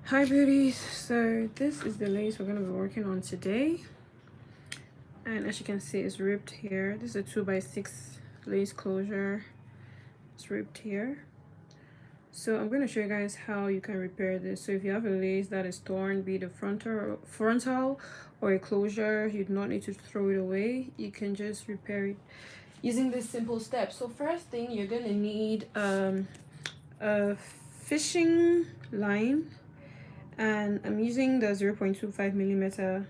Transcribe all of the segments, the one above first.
Hi beauties, so this is the lace we're going to be working on today, and as you can see it's ripped here. This is a 2x6 lace closure. It's ripped here, so I'm going to show you guys how you can repair this. So if you have a lace that is torn, be it a frontal or a closure, you do not need to throw it away. You can just repair it using this simple step. So first thing, you're going to need a fishing line, and I'm using the 0.25 millimeter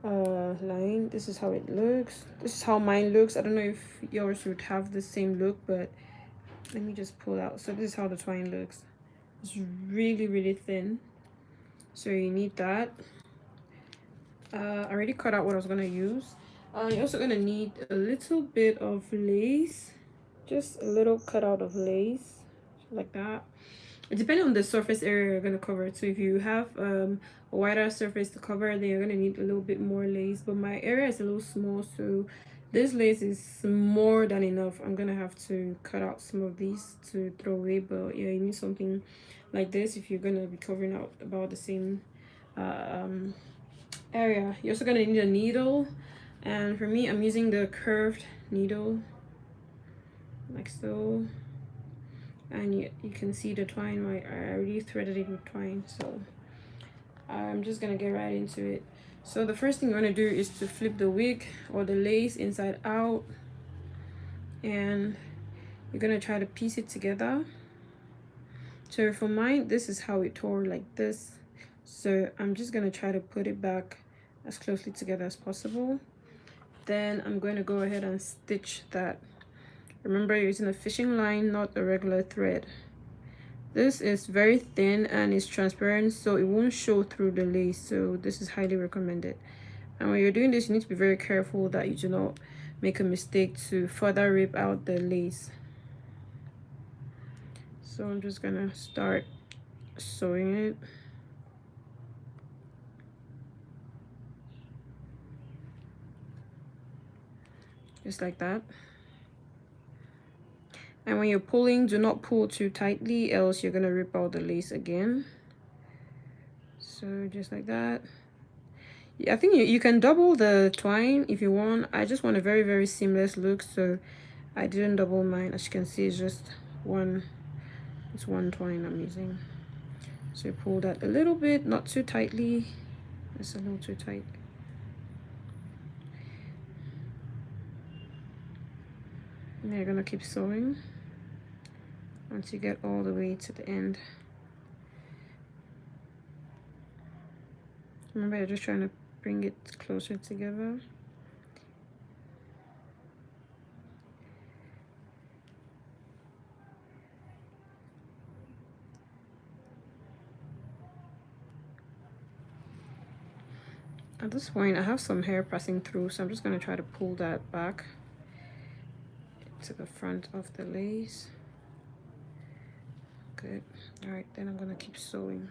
line. This is how it looks. This is how mine looks. I don't know if yours would have the same look, but let me just pull out. So this is how the twine looks. It's really thin, so you need that. I already cut out what I was gonna use. You're also gonna need a little bit of lace, just a little cutout of lace like that. Depending on the surface area you're going to cover. So if you have a wider surface to cover, then you're going to need a little bit more lace, but my area is a little small, so this lace is more than enough. I'm going to have to cut out some of these to throw away, but yeah, you need something like this if you're going to be covering out about the same area. You're also going to need a needle, and for me I'm using the curved needle like so. And you can see the twine. I already threaded it with twine, so I'm just gonna get right into it. So the first thing you want to do is to flip the wig or the lace inside out, and you're gonna try to piece it together. So for mine, this is how it tore, like this. So I'm just gonna try to put it back as closely together as possible. Then I'm going to go ahead and stitch that. Remember, you're using a fishing line, not a regular thread. This is very thin and it's transparent, so it won't show through the lace, so this is highly recommended. And when you're doing this, you need to be very careful that you do not make a mistake to further rip out the lace. So I'm just gonna start sewing it. Just like that. And when you're pulling, do not pull too tightly, else you're gonna rip out the lace again. So just like that. Yeah, I think you can double the twine if you want. I just want a very seamless look, so I didn't double mine. As you can see, it's just one twine I'm using. So you pull that a little bit, not too tightly. It's a little too tight. And you're gonna keep sewing until you get all the way to the end. Remember, you're just trying to bring it closer together. At this point, I have some hair passing through, so I'm just going to try to pull that back to the front of the lace. Good. All right, then I'm going to keep sewing.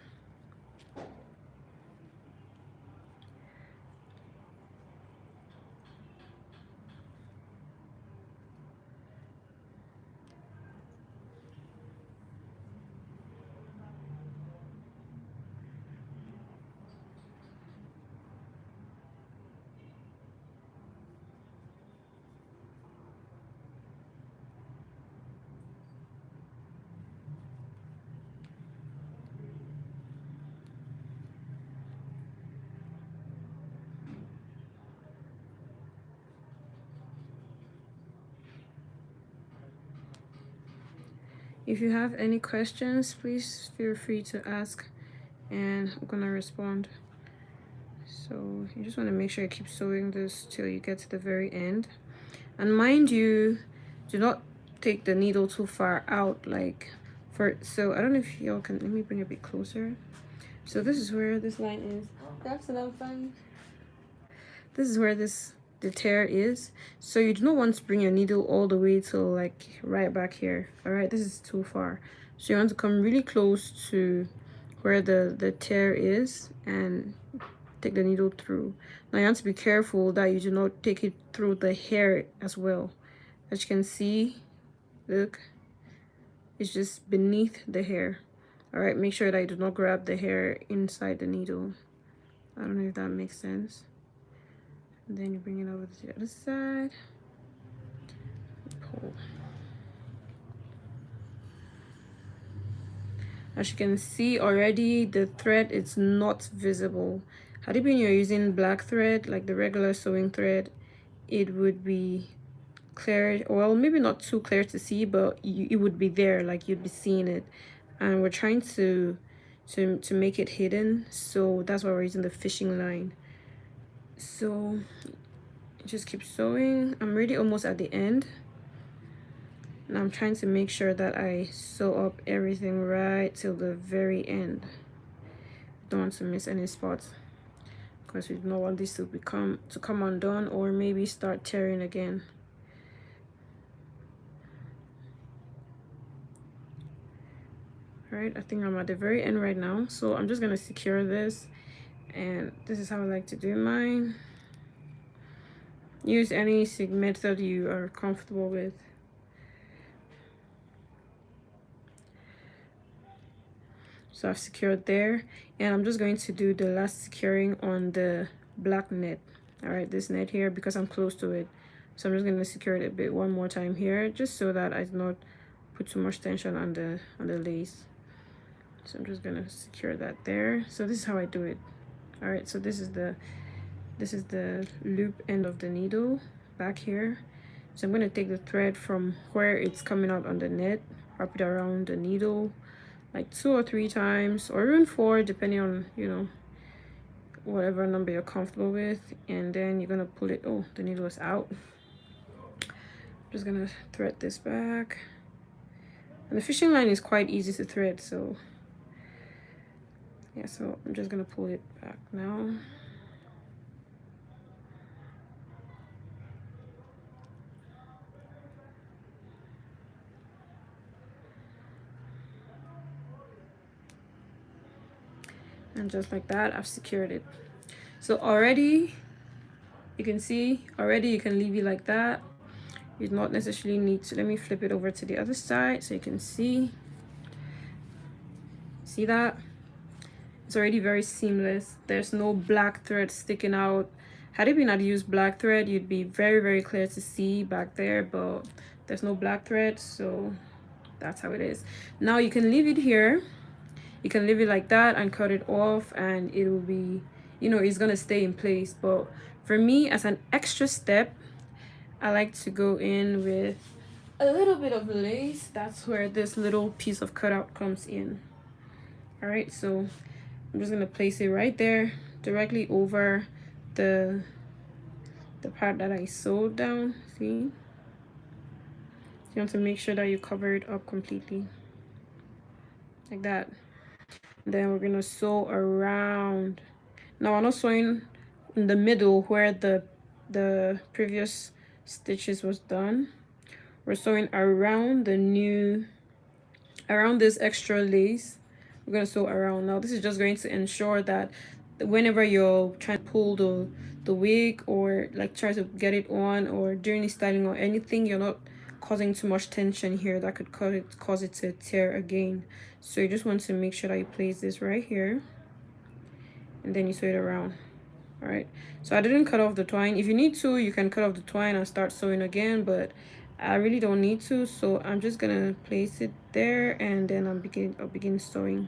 If you have any questions, please feel free to ask and I'm gonna respond. So you just want to make sure you keep sewing this till you get to the very end. And mind you, do not take the needle too far out, like so I don't know if y'all can, let me bring it a bit closer. So this is where this line is. That's enough fun. This is where the tear is, so you do not want to bring your needle all the way to like right back here. All right, this is too far, so you want to come really close to where the tear is and take the needle through. Now you want to be careful that you do not take it through the hair as well. As you can see, look, it's just beneath the hair. All right, make sure that you do not grab the hair inside the needle. I don't know if that makes sense. And then you bring it over to the other side. Pull. As you can see already, the thread is not visible. Had it been you're using black thread, like the regular sewing thread, it would be clear, well, maybe not too clear to see, but it would be there, like you'd be seeing it. And we're trying to make it hidden, so that's why we're using the fishing line. So just keep sewing. I'm really almost at the end, and I'm trying to make sure that I sew up everything right till the very end. Don't want to miss any spots, because we don't want this to come undone or maybe start tearing again. All right, I think I'm at the very end right now, so I'm just gonna secure this, and this is how I like to do mine. Use any method you are comfortable with. So I've secured there, and I'm just going to do the last securing on the black net. All right, this net here, because I'm close to it, so I'm just going to secure it a bit one more time here, just so that I do not put too much tension on the lace. So I'm just going to secure that there. So this is how I do it. All right, so this is the loop end of the needle back here. So I'm going to take the thread from where it's coming out on the net, wrap it around the needle like 2 or 3 times, or even 4, depending on, you know, whatever number you're comfortable with. And then you're gonna pull it. Oh, the needle is out. Just gonna thread this back, and the fishing line is quite easy to thread, so yeah. So I'm just gonna pull it back now. And just like that, I've secured it. So already you can see, already you can leave it like that. You do not necessarily need to. Let me flip it over to the other side so you can see that it's already very seamless. There's no black thread sticking out. Had it been I'd used black thread, you'd be very clear to see back there, but there's no black thread, so that's how it is. Now you can leave it here. You can leave it like that and cut it off, and it will be, you know, it's gonna stay in place. But for me, as an extra step, I like to go in with a little bit of lace. That's where this little piece of cutout comes in. All right, so I'm just gonna place it right there, directly over the part that I sewed down. See, you want to make sure that you cover it up completely like that. Then we're gonna sew around. Now I'm not sewing in the middle where the previous stitches was done. We're sewing around around this extra lace. We're gonna sew around. Now this is just going to ensure that whenever you're trying to pull the wig, or like try to get it on, or during the styling or anything, you're not causing too much tension here that could cause it to tear again. So you just want to make sure that you place this right here, and then you sew it around. All right, so I didn't cut off the twine. If you need to, you can cut off the twine and start sewing again, but I really don't need to, so I'm just gonna place it there, and then I'll begin sewing.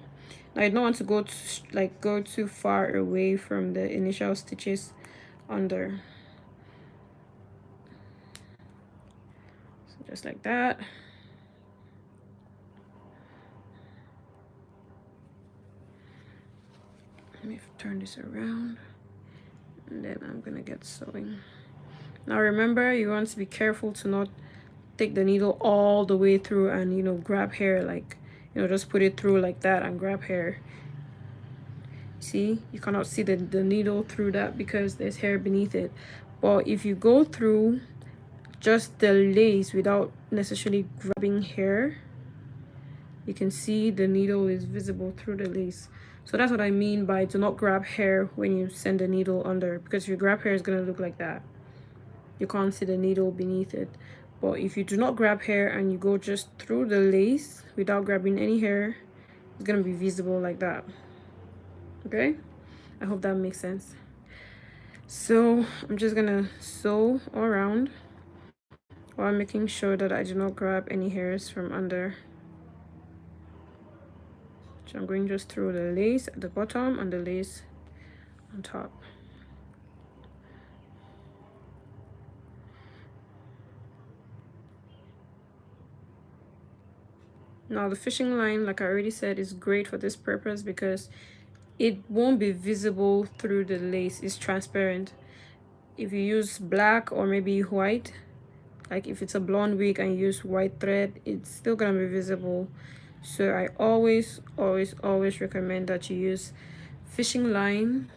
Now I don't want to go too far away from the initial stitches under. So just like that. Let me turn this around, and then I'm gonna get sewing. Now remember, you want to be careful to not take the needle all the way through and, you know, grab hair, like, you know, just put it through like that and grab hair. See, you cannot see the needle through that because there's hair beneath it. But if you go through just the lace without necessarily grabbing hair, you can see the needle is visible through the lace. So that's what I mean by do not grab hair when you send the needle under, because if you grab hair, it's going to look like that. You can't see the needle beneath it. But if you do not grab hair and you go just through the lace without grabbing any hair, it's gonna be visible like that. Okay, I hope that makes sense. So I'm just gonna sew around while making sure that I do not grab any hairs from under. So I'm going just through the lace at the bottom and the lace on top. Now the fishing line, like I already said, is great for this purpose because it won't be visible through the lace. It's transparent. If you use black or maybe white, like if it's a blonde wig and you use white thread, it's still gonna be visible. So I always recommend that you use fishing line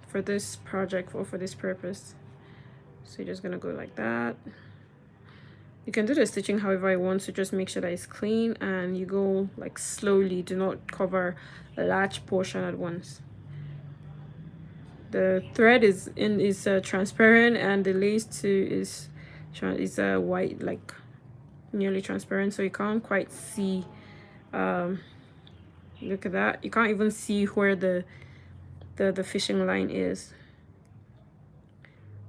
for this project or for this purpose. So you're just gonna go like that. You can do the stitching however you want, so just make sure that it's clean and you go like slowly. Do not cover a large portion at once. The thread is transparent and the lace too is white, like nearly transparent, so you can't quite see. Look at that, you can't even see where the fishing line is.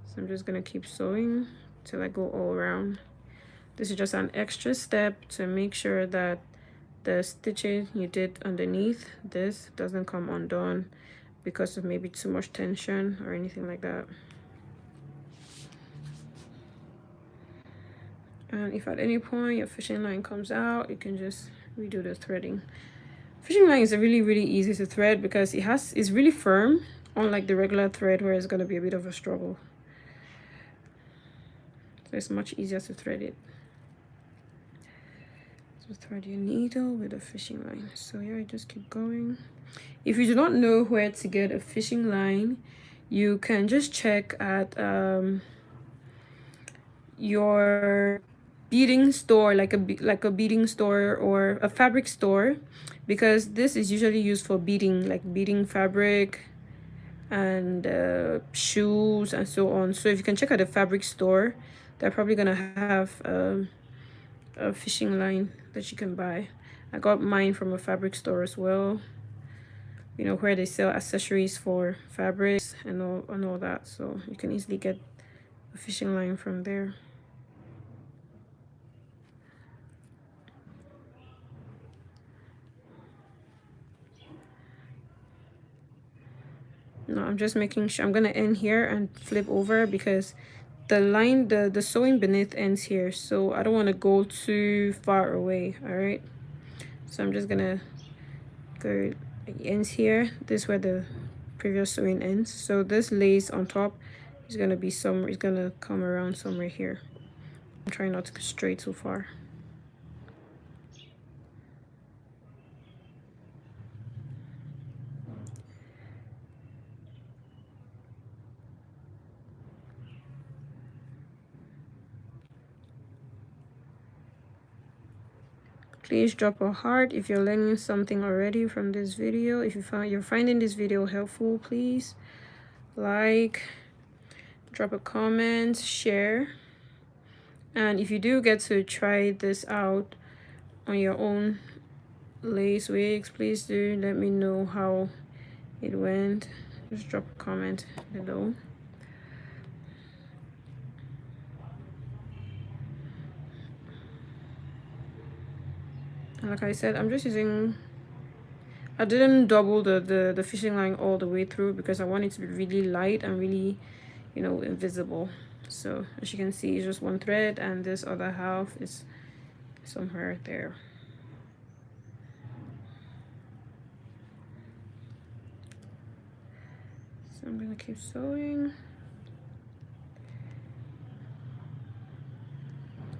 So I'm just gonna keep sewing till I go all around. This is just an extra step to make sure that the stitching you did underneath this doesn't come undone because of maybe too much tension or anything like that. And if at any point your fishing line comes out, you can just redo the threading. Fishing line is really easy to thread because it's really firm, unlike the regular thread where it's going to be a bit of a struggle. So it's much easier to thread it. So thread your needle with a fishing line. So yeah, just keep going. If you do not know where to get a fishing line, you can just check at your beading store, like a beading store or a fabric store, because this is usually used for beading, like beading fabric and shoes and so on. So if you can check at a fabric store, they're probably gonna have a fishing line that you can buy. I got mine from a fabric store as well, you know, where they sell accessories for fabrics and all that. So you can easily get a fishing line from there. No, I'm just making sure. I'm gonna end here and flip over because the line, the sewing beneath ends here, so I don't want to go too far away. All right, so I'm just gonna go, it ends here. This is where the previous sewing ends. So this lace on top is gonna be somewhere, it's gonna come around somewhere here. I'm trying not to stray too far. Please drop a heart if you're learning something already from this video. If you're finding this video helpful, please like, drop a comment, share. And if you do get to try this out on your own lace wigs, please do let me know how it went. Just drop a comment below. And like I said, I'm just using, I didn't double the fishing line all the way through because I want it to be really light and really, you know, invisible. So as you can see, it's just one thread and this other half is somewhere there. So I'm gonna keep sewing.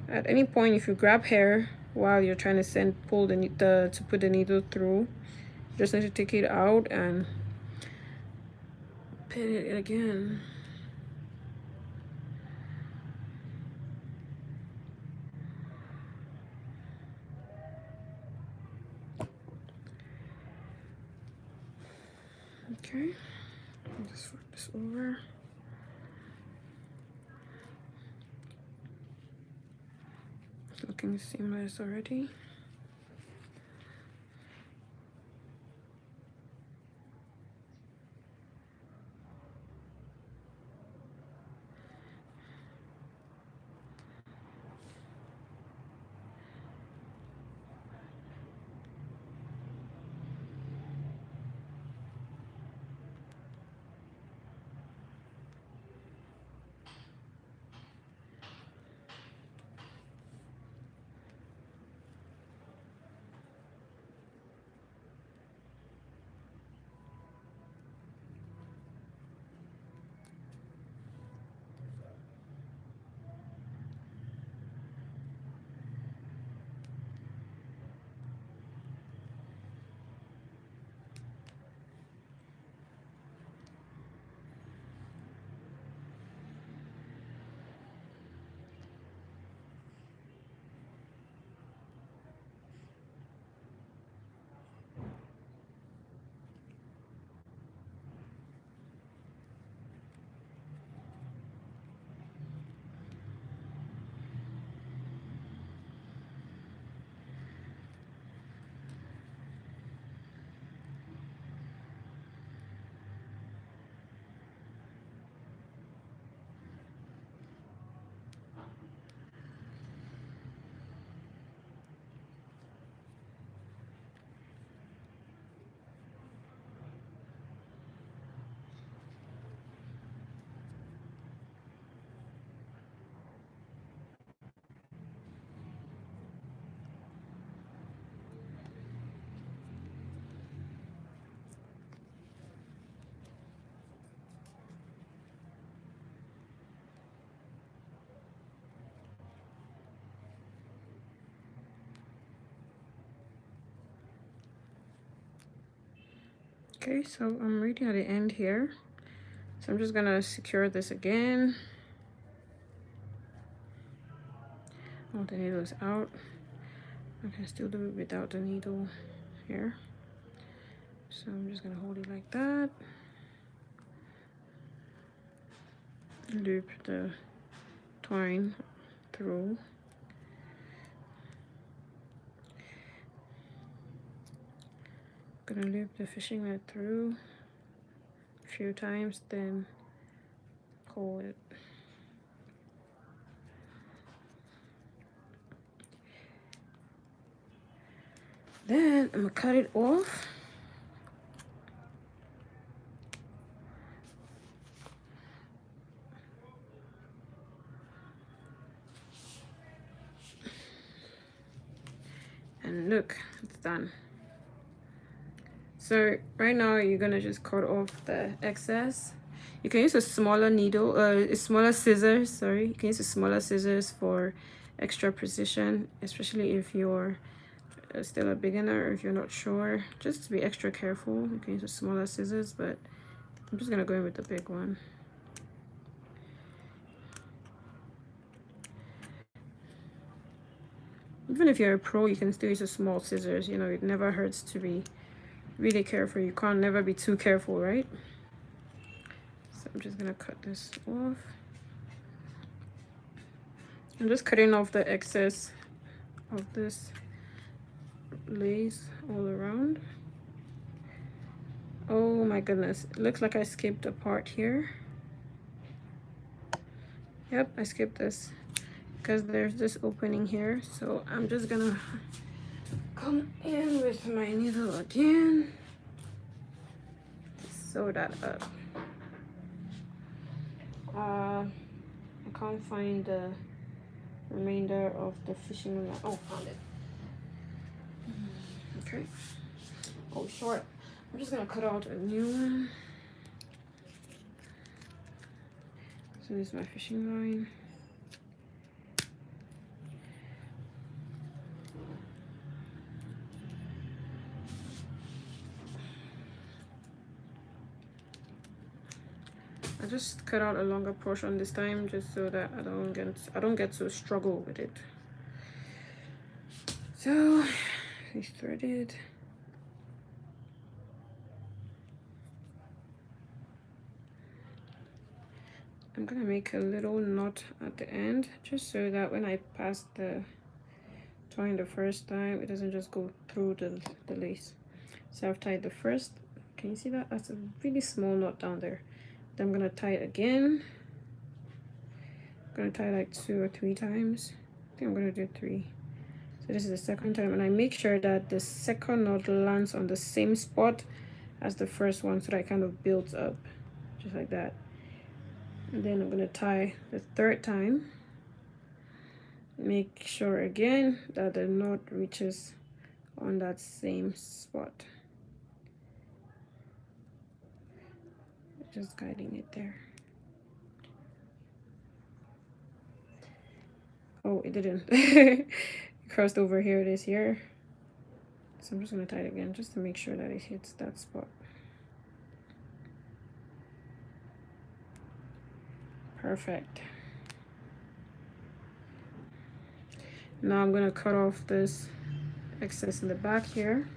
At any point, if you grab hair while you're trying to put the needle through, just need to take it out and pin it again. Okay, just flip this over. It's looking seamless already. Okay, so I'm ready at the end here. So I'm just gonna secure this again. Oh, the needle is out. I can still do it without the needle here. So I'm just gonna hold it like that. Loop the twine through. Gonna loop the fishing net through a few times, then pull it. Then I'm gonna cut it off. And look, it's done. So right now you're gonna just cut off the excess. You can use a smaller needle, smaller scissors, sorry. You can use a smaller scissors for extra precision, especially if you're still a beginner or if you're not sure. Just to be extra careful, you can use a smaller scissors, but I'm just gonna go in with the big one. Even if you're a pro, you can still use a small scissors. You know, it never hurts to be really careful. You can't never be too careful, right? So I'm just gonna cut this off. I'm just cutting off the excess of this lace all around. Oh my goodness, it looks like I skipped a part here. Yep, I skipped this because there's this opening here. So I'm just gonna come in with my needle again, sew that up. I can't find the remainder of the fishing line. Oh, found it. Okay. Oh, short. I'm just gonna cut out a new one. So this is my fishing line. I just cut out a longer portion this time just so that I don't get to struggle with it. So it's threaded. I'm gonna make a little knot at the end just so that when I pass the twine the first time, it doesn't just go through the lace. So I've tied the first. Can you see that? That's a really small knot down there. Then I'm gonna tie it again. I'm gonna tie like 2 or 3 times. I think I'm gonna do 3. So this is the second time, and I make sure that the second knot lands on the same spot as the first one so that it kind of builds up just like that. And then I'm gonna tie the third time. Make sure again that the knot reaches on that same spot. Just guiding it there. Oh, it didn't. It crossed over. Here it is here. So I'm just gonna tie it again just to make sure that it hits that spot. Perfect. Now I'm gonna cut off this excess in the back here.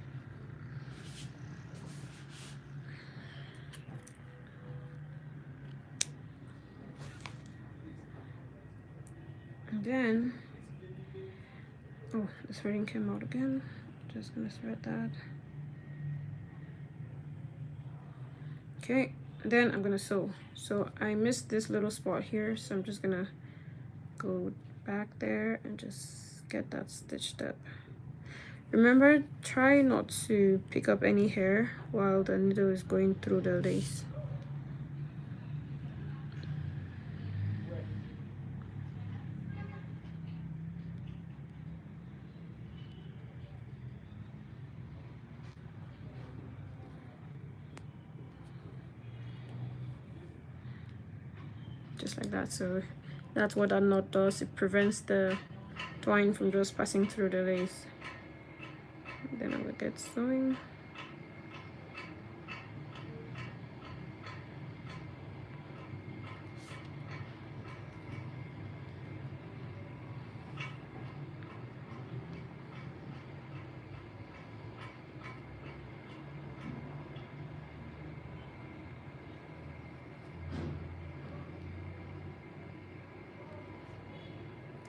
And then, oh, the threading came out again. Just gonna thread that. Okay, then I'm gonna sew. So I missed this little spot here, so I'm just gonna go back there and just get that stitched up. Remember, try not to pick up any hair while the needle is going through the lace. Just like that. So that's what that knot does. It prevents the twine from just passing through the lace. Then I'm gonna get sewing.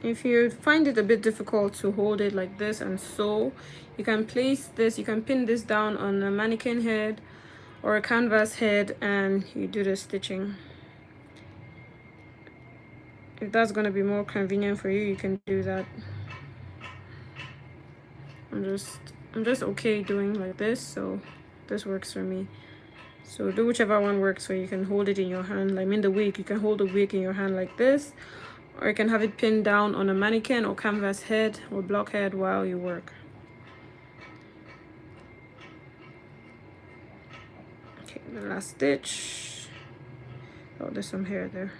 If you find it a bit difficult to hold it like this and sew, you can place this, you can pin this down on a mannequin head or a canvas head and you do the stitching. If that's going to be more convenient for you, you can do that. I'm just okay doing like this, so this works for me. So do whichever one works, so you can hold it in your hand. Like in the wig, you can hold the wig in your hand like this, or you can have it pinned down on a mannequin or canvas head or block head while you work. Okay, the last stitch. Oh, there's some hair there.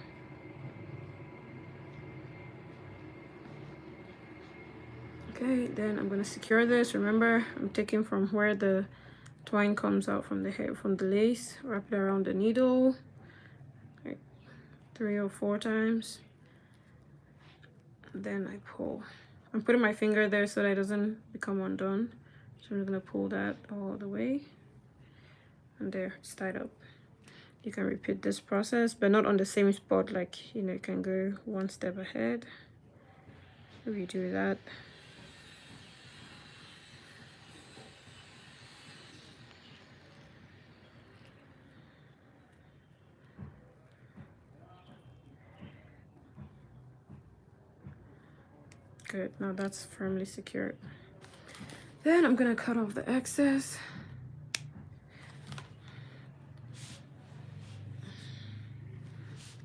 Okay, then I'm gonna secure this. Remember, I'm taking from where the twine comes out from the hair, from the lace. Wrap it around the needle, like 3 or 4 times. Then I pull. I'm putting my finger there so that it doesn't become undone. So I'm gonna pull that all the way. And there, it's tied up. You can repeat this process, but not on the same spot. Like, you know, you can go one step ahead. Redo that. Good, now that's firmly secured. Then I'm gonna cut off the excess.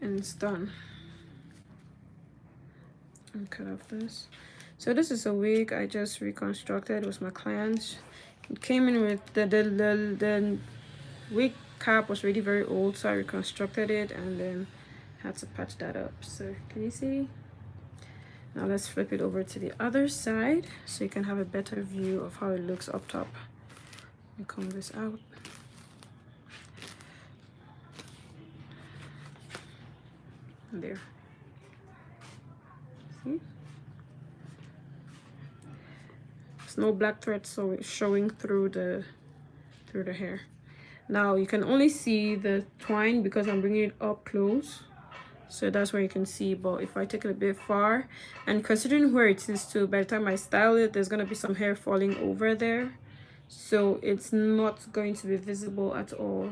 And it's done. And cut off this. So this is a wig I just reconstructed with my clients. It came in with the wig cap was really very old, so I reconstructed it and then had to patch that up. So can you see? Now let's flip it over to the other side so you can have a better view of how it looks up top. Let me comb this out. And there. See? There's no black thread, so it's showing through the hair. Now you can only see the twine because I'm bringing it up close. So that's where you can see, but if I take it a bit far, and considering where it is too, by the time I style it, there's going to be some hair falling over there, so it's not going to be visible at all.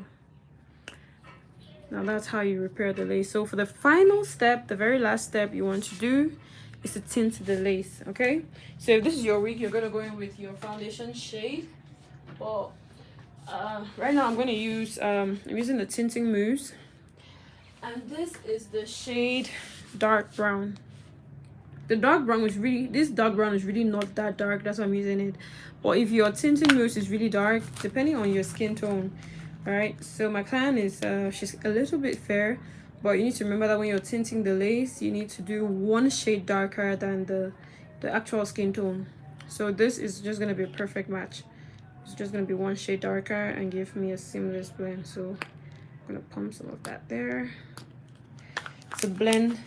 Now that's how you repair the lace. So for the final step, the very last step you want to do is to tint the lace. Okay, so if this is your wig, you're going to go in with your foundation shade. Well, right now I'm going to use I'm using the tinting mousse. And this is the shade dark brown. The dark brown is really, this dark brown is really not that dark. That's why I'm using it. But if your tinting mousse is really dark, depending on your skin tone, right? So my client is, she's a little bit fair. But you need to remember that when you're tinting the lace, you need to do 1 shade darker than the actual skin tone. So this is just going to be a perfect match. It's just going to be 1 shade darker and give me a seamless blend. So I'm gonna pump some of that there to blend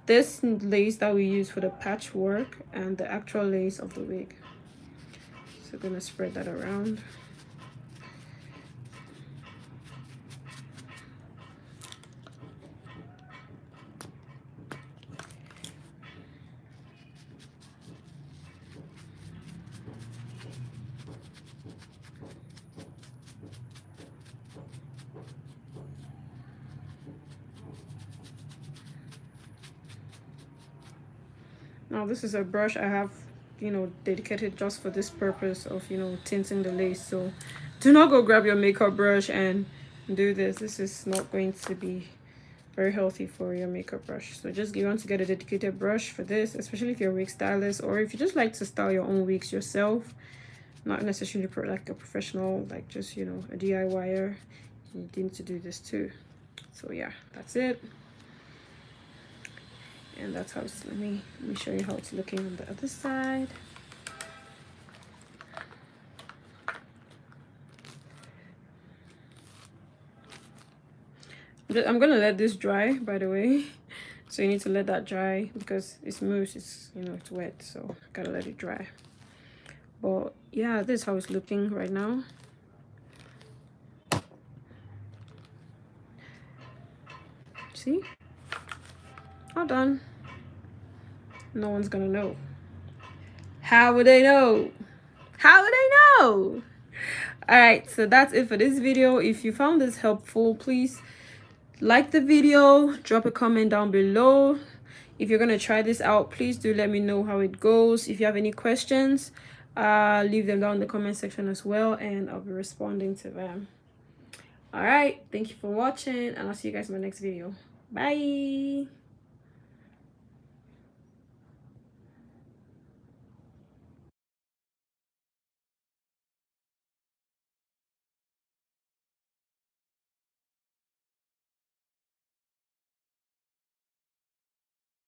this lace that we use for the patchwork and the actual lace of the wig. So I'm gonna spread that around. Now this is a brush I have, you know, dedicated just for this purpose of, you know, tinting the lace. So do not go grab your makeup brush and do this. This is not going to be very healthy for your makeup brush. So just, you want to get a dedicated brush for this, especially if you're a wig stylist or if you just like to style your own wigs yourself, not necessarily like a professional, like just, you know, a DIYer. You need to do this too. So yeah, that's it. And that's how it's, let me show you how it's looking on the other side. I'm gonna let this dry, by the way. So you need to let that dry because it's mousse, it's, you know, it's wet, so gotta let it dry. But yeah, this is how it's looking right now. See? All done. No one's gonna know. How would they know? How would they know? All right, so that's it for this video. If you found this helpful, please like the video, drop a comment down below. If you're gonna try this out, please do let me know how it goes. If you have any questions, leave them down in the comment section as well, and I'll be responding to them. All right, thank you for watching, and I'll see you guys in my next video. Bye.